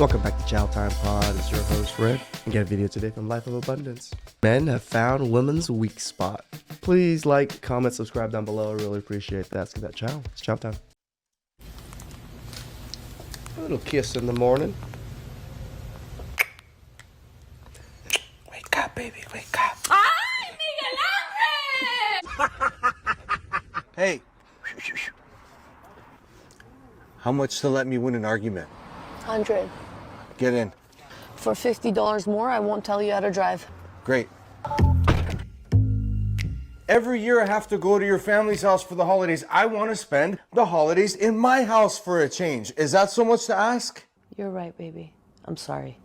Welcome back to Chow Time Pod. It's your host, Red. And get a video today from Life of Abundance. Men have found women's weak spot. Please like, comment, subscribe down below. I really appreciate that. Let's get that chow. It's chow time. A little kiss in the morning. Wake up, baby. Wake up. ¡Ay, Miguel Ángel! Hey, how much to let me win an argument? 100. Get in. For $50 more, I won't tell you how to drive. Great. Every year I have to go to your family's house for the holidays. I want to spend the holidays in my house for a change. Is that so much to ask? You're right, baby. I'm sorry.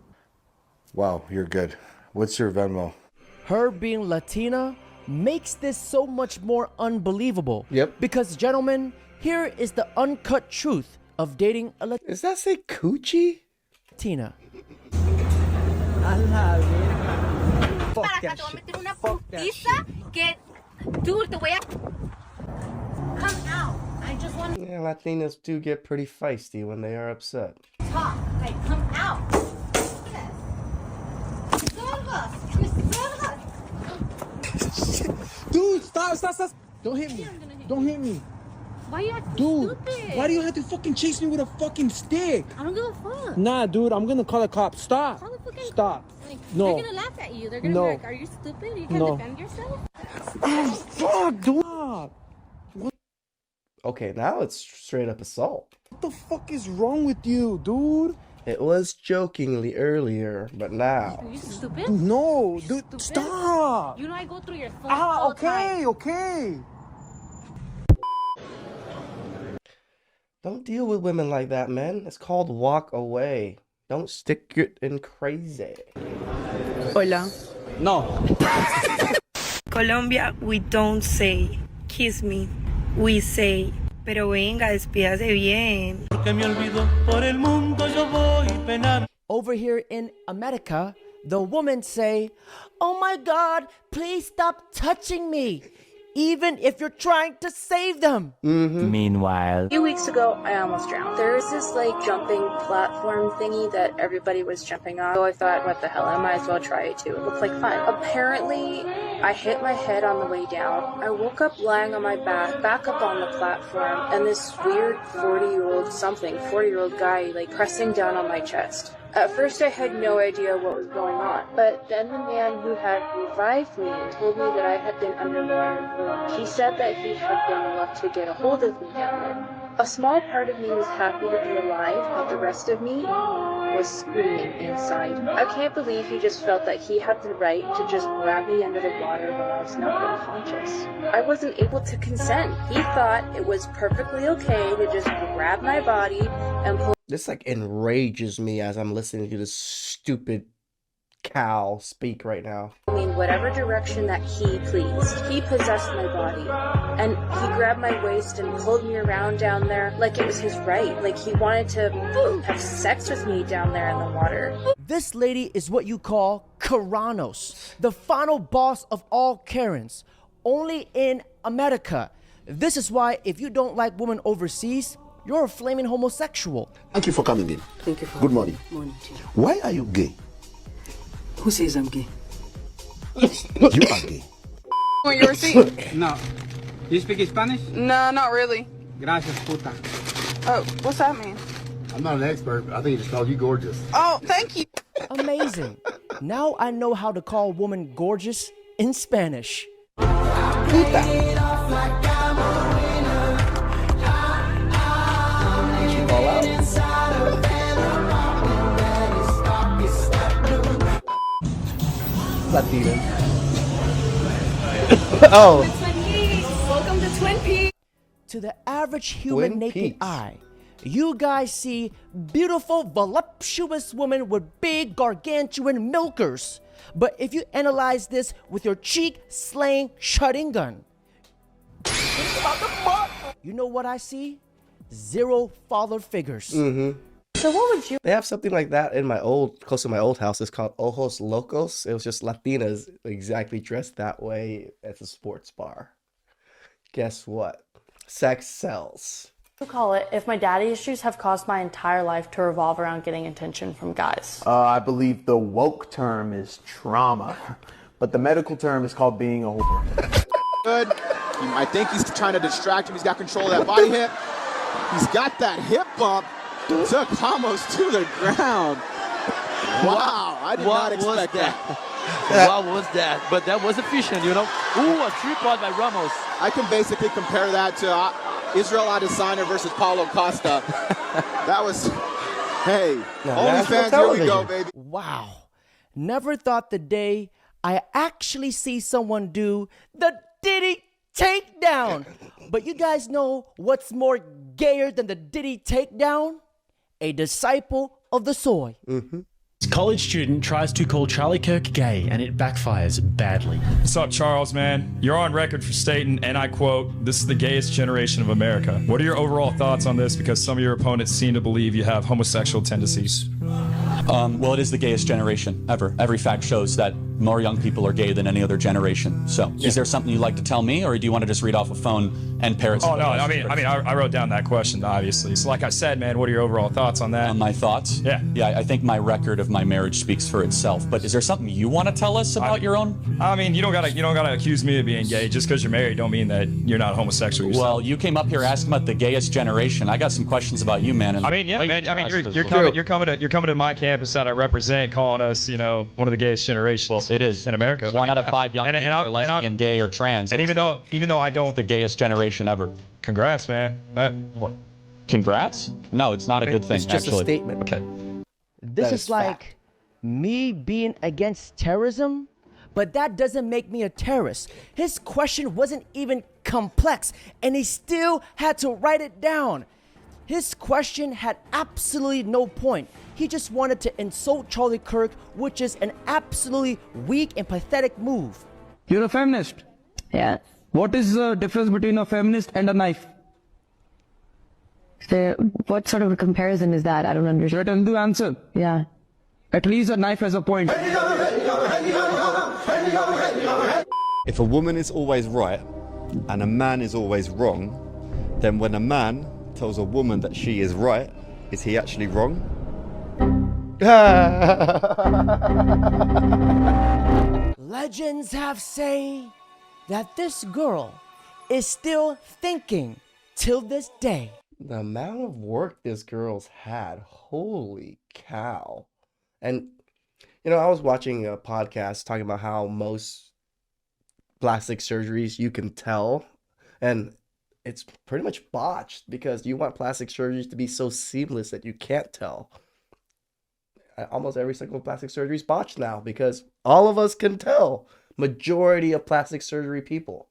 Wow, you're good. What's your Venmo? Her being Latina makes this so much more unbelievable. Yep. Because, gentlemen, here is the uncut truth of dating a Does that say coochie? Latina. Para acá te voy a meter una putiza que... Dude, te voy a... Come out. I just want to Yeah, Latinos do get pretty feisty when they are upset. talk. Like, come out. Yes. Salva. Dude, stop. Don't hit me. I'm gonna hit Don't hit me. Why you acting Dude, stupid? why do you have to fucking chase me with a fucking stick? I don't give a fuck. Nah, dude, I'm gonna call the cops. Stop. Call the fucking Stop. Like, No. they're gonna laugh at you. They're gonna No. be like, are you stupid? You can't No. defend yourself? Oh, fuck, dude. Stop. Okay, now it's straight up assault. What the fuck is wrong with you, dude? It was jokingly earlier, but now. Are you stupid? No, dude, Stupid? stop. You know I go through your phone Ah, all the time. okay. Don't deal with women like that, man. It's called walk away. Don't stick it in crazy. Hola. No. Colombia, we don't say kiss me. We say, pero venga, despídase bien. Over here in America, the women say, "Oh my God, please stop touching me," even if you're trying to save them. Meanwhile, A few weeks ago, I almost drowned. There was this jumping platform thingy that everybody was jumping on. So I thought, what the hell, I might as well try it too. It looked like fun. Apparently, I hit my head on the way down. I woke up lying on my back up on the platform, and this weird 40-year-old guy, pressing down on my chest. At first, I had no idea what was going on, but then the man who had revived me told me that I had been underwater. He said that he had been able to get a hold of me down there. A small part of me was happy to be alive, but the rest of me was screaming inside. I can't believe he just felt that he had the right to just grab me under the water when I was not unconscious. I wasn't able to consent. He thought it was perfectly okay to just grab my body and pull This enrages me as I'm listening to this stupid cow speak right now. me in whatever direction that he pleased. He possessed my body, and he grabbed my waist and pulled me around down there like it was his right. Like he wanted to have sex with me down there in the water. This lady is what you call Karanos, the final boss of all Karens, only in America. This is why if you don't like women overseas, you're a flaming homosexual. Thank you for coming in. Thank you for Good morning. morning to you. Why are you gay? Who says I'm gay? You are gay. Want your receipt? No. You speak Spanish? No, not really. Gracias, puta. Oh, what's that mean? I'm not an expert, but I think he just called you gorgeous. Oh, thank you. Amazing. Now I know how to call a woman gorgeous in Spanish. Puta. All out. Latina. Oh. Welcome to Twin Peaks. To the average human Twin naked Peaks. eye, you guys see beautiful, voluptuous women with big, gargantuan milkers. But if you analyze this with your cheek-slaying shutting gun, you know what I see? Zero father figures. So what would you... They have something like that in close to my old house. It's called Ojos Locos. It was just Latinas exactly dressed that way at a sports bar. Guess what? Sex sells. Call it if my daddy issues have caused my entire life to revolve around getting attention from guys. I believe the woke term is trauma, but the medical term is called being a whore. Good. I think he's trying to distract him. He's got control of that body hip. He's got that hip bump. Took Ramos to the ground. Wow, I did not expect that. What was that? But that was efficient, you know. Ooh, a tripod by Ramos. I can basically compare that to Israel Adesanya versus Paulo Costa. That was, hey, OnlyFans, here we go, baby. Wow. Never thought the day I actually see someone do the Diddy takedown. But you guys know what's more gayer than the Diddy takedown? A disciple of the soy. College student tries to call Charlie Kirk gay and it backfires badly. What's up, Charles, man? You're on record for stating, and I quote, "This is the gayest generation of America." What are your overall thoughts on this? Because some of your opponents seem to believe you have homosexual tendencies. Well, it is the gayest generation ever. Every fact shows that more young people are gay than any other generation. So, is there something you'd like to tell me, or do you want to just read off a phone and parrot? Oh no, I wrote down that question, obviously. So, like I said, man, what are your overall thoughts on that? My thoughts? Yeah. I think my record of my marriage speaks for itself. But is there something you want to tell us about your own? I mean, you don't gotta accuse me of being gay. Just because you're married, don't mean that you're not homosexual yourself. Well, you came up here asking about the gayest generation. I got some questions about you, man. And I mean, yeah, man. I mean, you're coming to my campus that I represent, calling us, one of the gayest generations. Well, it is in America. 1 out of 5 young people are lesbian, gay, or trans. And even though I don't, the gayest generation ever. Congrats, man. What? Congrats? No, it's not a good thing. It's just actually. a statement. Okay. This is like me being against terrorism, but that doesn't make me a terrorist. His question wasn't even complex, and he still had to write it down. His question had absolutely no point. He just wanted to insult Charlie Kirk, which is an absolutely weak and pathetic move. You're a feminist? Yeah. What is the difference between a feminist and a knife? What sort of a comparison is that? I don't understand. Threaten to answer. Yeah. At least a knife has a point. If a woman is always right and a man is always wrong, then when a man tells a woman that she is right, is he actually wrong? Legends have say that this girl is still thinking till this day. The amount of work this girl's had, holy cow. And, I was watching a podcast talking about how most plastic surgeries you can tell, and it's pretty much botched because you want plastic surgeries to be so seamless that you can't tell. Almost every single plastic surgery is botched now because all of us can tell. Majority of plastic surgery people.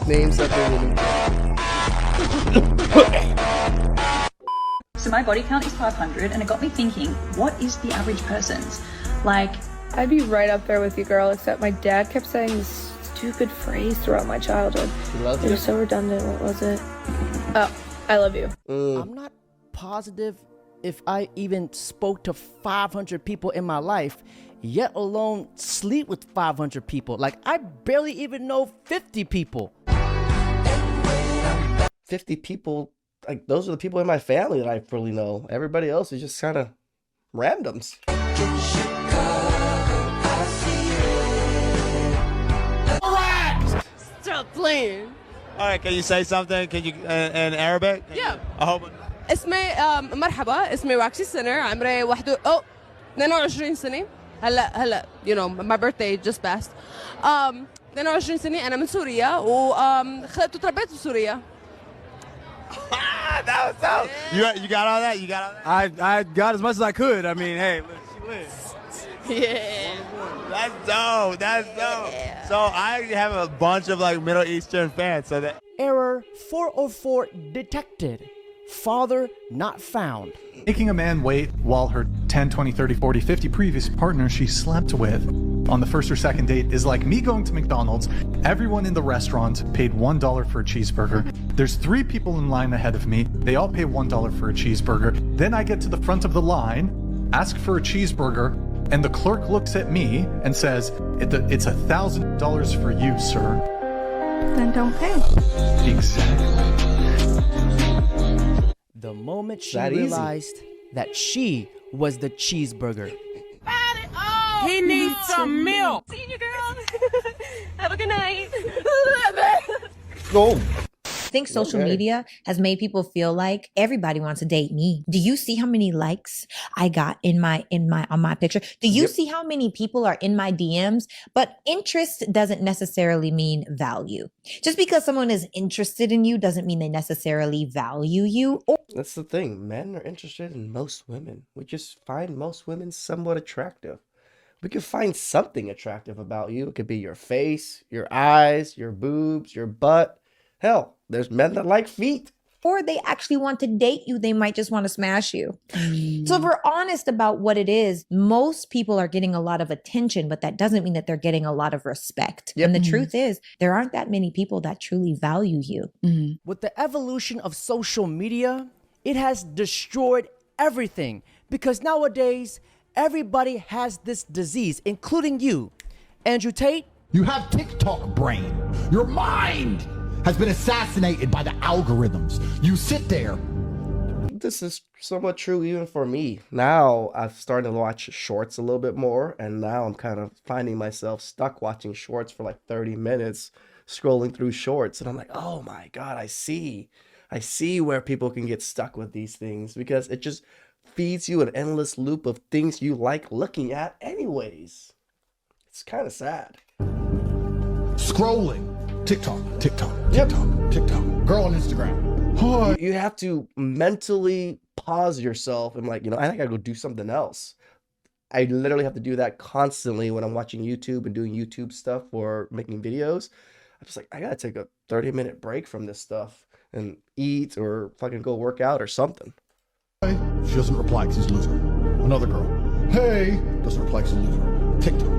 Name something. So my body count is 500, and it got me thinking, what is the average person's? Like, I'd be right up there with you, girl, except my dad kept saying this stupid phrase throughout my childhood. It was so redundant. What was it? Oh, I love you. I'm not positive if I even spoke to 500 people in my life, yet alone sleep with 500 people. Like, I barely even know 50 people. 50 people, like, those are the people in my family that I really know. Everybody else is just kind of randoms. Stop playing. All right, can you say something? Can you in Arabic? Yeah. I hope. اسمي مرحبا اسمي واكسي سنر عمري 22 سنة هلا my birthday just passed 22 سنة أنا من سوريا وخلقت وتربيت بسوريا. That was dope. You got all that? You got all that? I got as much as I could. I mean, hey, look, she lives. Yeah. That's dope. That's dope. Yeah. So I have a bunch of like Middle Eastern fans. So that Error 404 detected. Father not found. Making a man wait while her 10, 20, 30, 40, 50 previous partners she slept with on the first or second date is like me going to McDonald's. Everyone in the restaurant paid $1 for a cheeseburger. There's 3 people in line ahead of me. They all pay $1 for a cheeseburger. Then I get to the front of the line, ask for a cheeseburger, and the clerk looks at me and says, "It's $1,000 for you, sir." then don't pay. Exactly. The moment she That easy. realized that she was the cheeseburger. He needs some milk. See you, girl. Have a good night. Go. I think social media has made people feel like everybody wants to date me. Do you see how many likes I got on my picture? Do you see how many people are in my DMs? But interest doesn't necessarily mean value. Just because someone is interested in you doesn't mean they necessarily value you. That's the thing. Men are interested in most women. We just find most women somewhat attractive. We can find something attractive about you. It could be your face, your eyes, your boobs, your butt. Hell, there's men that like feet. Or they actually want to date you. They might just want to smash you. So if we're honest about what it is, most people are getting a lot of attention, but that doesn't mean that they're getting a lot of respect. And the truth is, there aren't that many people that truly value you. With the evolution of social media, it has destroyed everything because nowadays, everybody has this disease, including you. Andrew Tate? You have TikTok brain. Your mind has been assassinated by the algorithms. You sit there. This is somewhat true even for me. Now I've started to watch shorts a little bit more, and now I'm kind of finding myself stuck watching shorts for like 30 minutes, scrolling through shorts, and I'm like, oh my God, I see where people can get stuck with these things because it just feeds you an endless loop of things you like looking at anyways. It's kind of sad. Scrolling. TikTok. Girl on Instagram. You have to mentally pause yourself and like, I gotta go do something else. I literally have to do that constantly when I'm watching YouTube and doing YouTube stuff or making videos. I'm just like, I gotta take a 30-minute break from this stuff and eat or fucking go work out or something. She doesn't reply because he's a loser. Another girl. Hey. Doesn't reply because he's a loser. TikTok.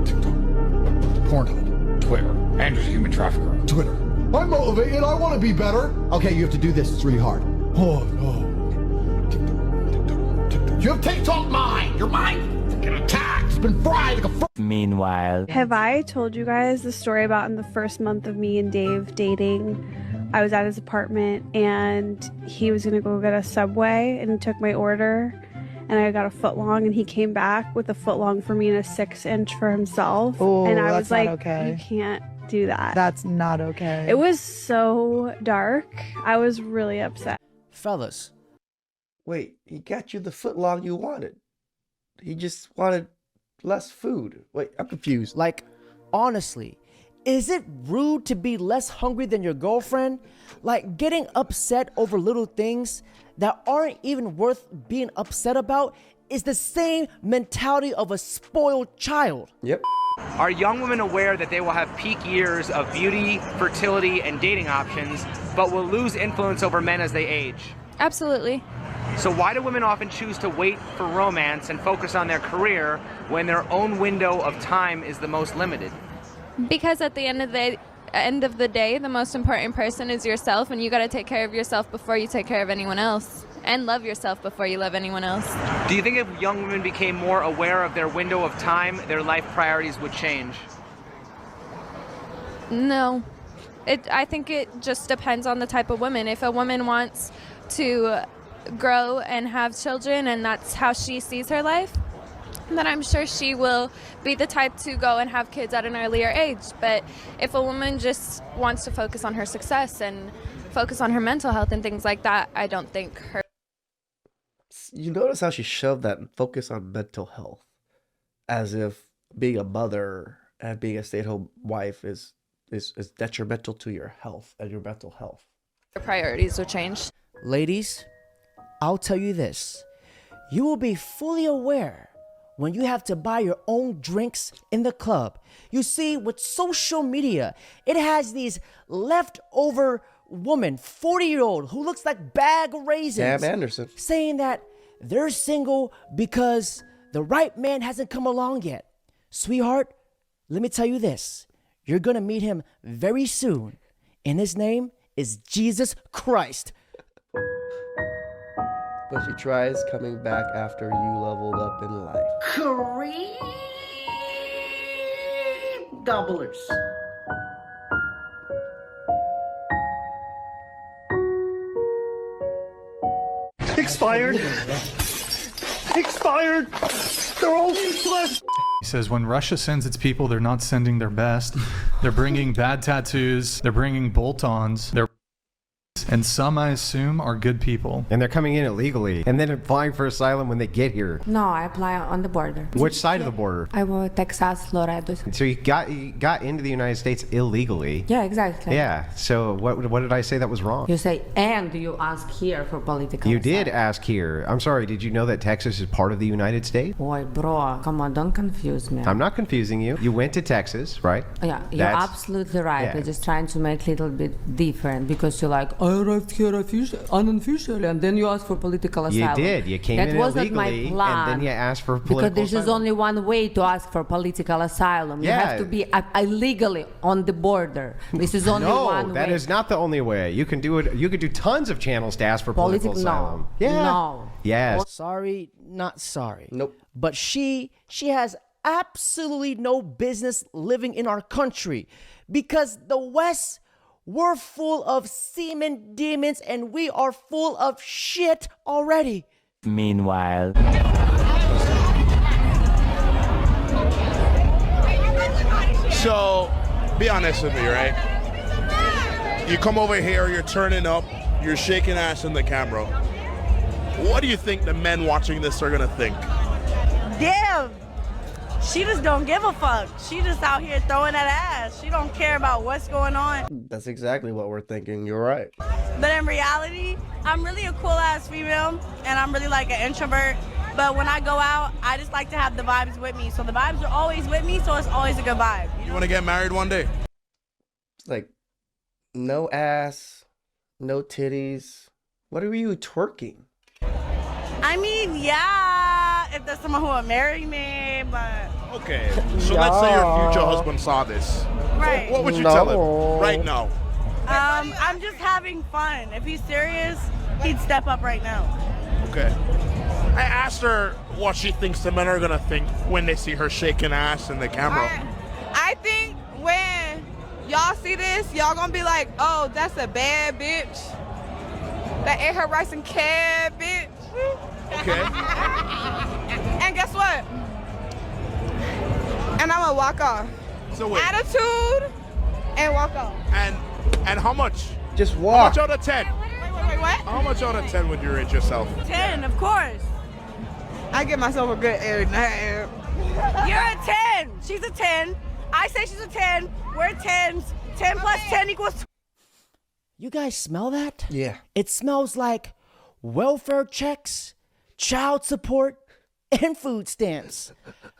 Pornhub. Twitter. Andrew's a human trafficker. Twitter. I'm motivated. I want to be better. Okay, you have to do this. It's really hard. Oh, no. TikTok. You have TikTok mind. Your mind fucking attacked. It's been fried like a Meanwhile. Have I told you guys the story about in the first month of me and Dave dating? I was at his apartment and he was gonna go get a Subway and he took my order and I got a footlong and he came back with a footlong for me and a 6-inch for himself. Ooh, and I that's was like, not okay. You can't do that. That's not okay. It was so dark. I was really upset. Fellas. Wait, he got you the footlong you wanted. He just wanted less food. Wait, I'm confused. Like, honestly, is it rude to be less hungry than your girlfriend? Like getting upset over little things that aren't even worth being upset about is the same mentality of a spoiled child. Yep. Are young women aware that they will have peak years of beauty, fertility, and dating options, but will lose influence over men as they age? Absolutely. So why do women often choose to wait for romance and focus on their career when their own window of time is the most limited? Because at the end of the day, the most important person is yourself, and you got to take care of yourself before you take care of anyone else, and love yourself before you love anyone else. Do you think if young women became more aware of their window of time, their life priorities would change? No. I think it just depends on the type of woman. If a woman wants to grow and have children and that's how she sees her life, then I'm sure she will be the type to go and have kids at an earlier age. But if a woman just wants to focus on her success and focus on her mental health and things like that, I don't think her... You notice how she shoved that focus on mental health, as if being a mother and being a stay-at-home wife is detrimental to your health and your mental health. Her priorities will change. Ladies, I'll tell you this. You will be fully aware when you have to buy your own drinks in the club. You see, with social media, it has these leftover woman, 40-year-old, who looks like bag of raisins. Sam Anderson. Saying that they're single because the right man hasn't come along yet. Sweetheart, let me tell you this. You're gonna meet him very soon, and his name is Jesus Christ. But she tries coming back after you leveled up in life. Cream gobblers. Expired. Expired. They're all useless. He says when Russia sends its people, they're not sending their best. They're bringing bad tattoos. They're bringing bolt-ons. And some, I assume, are good people. And they're coming in illegally and then applying for asylum when they get here. No, I apply on the border. Which side of the border? I will Texas, Laredo. So you got into the United States illegally. Yeah, exactly. Yeah. So what did I say that was wrong? You say, and you ask here for political You did ask here. I'm sorry, did you know that Texas is part of the United States? Boy, bro, come on, don't confuse me. I'm not confusing you. You went to Texas, right? Yeah, you're absolutely right. Yeah. You're just trying to make it a little bit different because you're like, I arrived here unofficially, and then you asked for political asylum. You did. You came that in was illegally, not my plan, and then you asked for political asylum. because there's only one way to ask for political asylum. You have to be illegally on the border. This is only one way. No, that is not the only way. You can do it. You can do tons of channels to ask for political asylum. No. Yeah. No. Yes. Sorry, not sorry. Nope. But she has absolutely no business living in our country because the West, we're full of semen demons and we are full of shit already. Meanwhile. So, be honest with me, right? You come over here, you're turning up, you're shaking ass in the camera. What do you think the men watching this are gonna think? Damn! She just don't give a fuck. She just out here throwing that ass. She don't care about what's going on. That's exactly what we're thinking. You're right. But in reality, I'm really a cool ass female and I'm really like an introvert. But when I go out, I just like to have the vibes with me. So the vibes are always with me, so it's always a good vibe. You wanna get married one day? It's like, no ass, no titties. What are you twerking? I mean, yeah, if there's someone who will marry me, but... Okay, so let's say your future husband saw this. Right. What would you tell him right now? I'm just having fun. If he's serious, he'd step up right now. Okay. I asked her what she thinks the men are gonna think when they see her shaking ass in the camera. I think when y'all see this, y'all gonna be like, oh, that's a bad bitch. That ate her rice and cabbage. Okay. And guess what? And I'm gonna walk off. So wait. Attitude and walk off. And how much? Just walk. How much out of 10? Wait, what? How much out of 10 would you rate yourself? 10, of course. I give myself a good 8.5. You're a 10. She's a 10. I say she's a 10. We're 10s. 10 plus 10 equals... You guys smell that? Yeah. It smells like welfare checks, child support, and food stamps.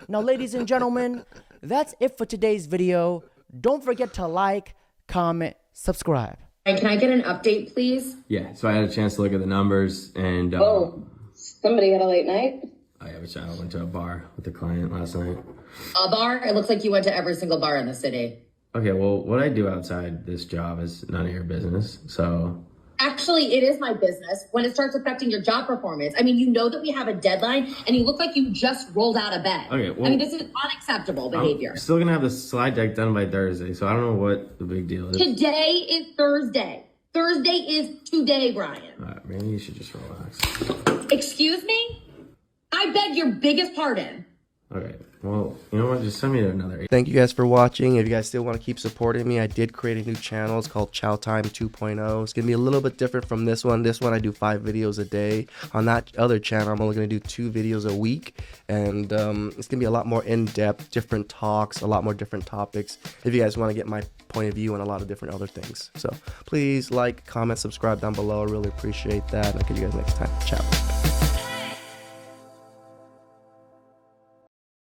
Now, ladies and gentlemen, that's it for today's video. Don't forget to like, comment, subscribe. Can I get an update, please? Yeah, so I had a chance to look at the numbers and... somebody had a late night? I went to a bar with a client last night. A bar? It looks like you went to every single bar in the city. Okay, well, what I do outside this job is none of your business, so... Actually, it is my business when it starts affecting your job performance. I mean, you know that we have a deadline, and you look like you just rolled out of bed. Okay, well... I mean, this is unacceptable behavior. I'm still gonna have the slide deck done by Thursday, so I don't know what the big deal is. Today is Thursday. Thursday is today, Brian. Alright, maybe you should just relax. Excuse me? I beg your biggest pardon. Okay, well, you know what? Just send me to another... Thank you guys for watching. If you guys still want to keep supporting me, I did create a new channel. It's called ChowTime 2.0. It's going to be a little bit different from this one. This one, I do 5 videos a day. On that other channel, I'm only going to do 2 videos a week. And it's going to be a lot more in-depth, different talks, a lot more different topics. If you guys want to get my point of view on a lot of different other things. So please like, comment, subscribe down below. I really appreciate that. And I'll catch you guys next time. Ciao.